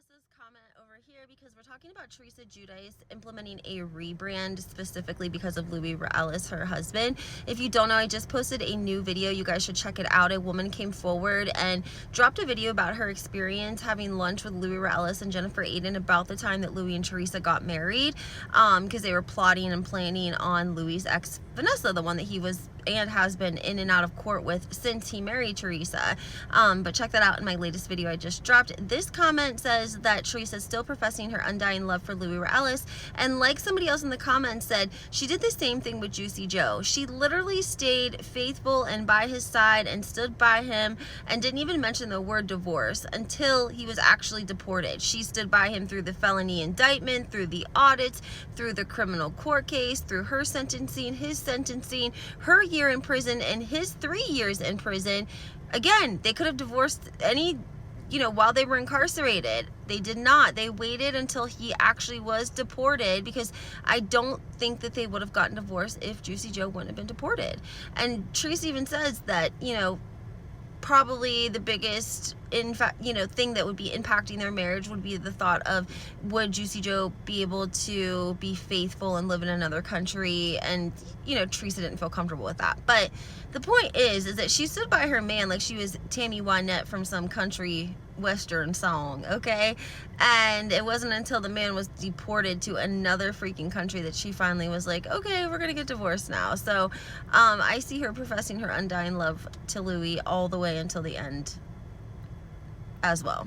Teresa's comment over here because we're talking about TeresaGiudice implementing a rebrand specifically because of Louis Ellis, her husband. If you don't know, I just posted a new video. You guys should check it out. A woman came forward and dropped a video about her experience having lunch with Louis Ellis and Jennifer Aiden about the time that Louis and Teresa got married, because they were plotting and planning on Louis' ex Vanessa, the one that he was and has been in and out of court with since he married Teresa. But check that out in my latest video I just dropped. This comment says that Teresa is still professing her undying love for Louis Ellis, and like somebody else in the comments said, she did the same thing with Juicy Joe. She literally stayed faithful and by his side and stood by him and didn't even mention the word divorce until he was actually deported. She stood by him through the felony indictment, through the audits, through the criminal court case, through her sentencing, his sentencing, her year in prison and his 3 years in prison. Again, they could have divorced while they were incarcerated. They did not. They waited until he actually was deported, because I don't think that they would have gotten divorced if Juicy Joe wouldn't have been deported. And Teresa even says that, probably the biggest thing that would be impacting their marriage would be the thought of, would Juicy Joe be able to be faithful and live in another country? And Teresa didn't feel comfortable with that. But the point is that she stood by her man like she was Tammy Wynette from some country western song, okay? And it wasn't until the man was deported to another freaking country that she finally was like, okay, we're gonna get divorced now. So I see her professing her undying love to Louis all the way until the end as well.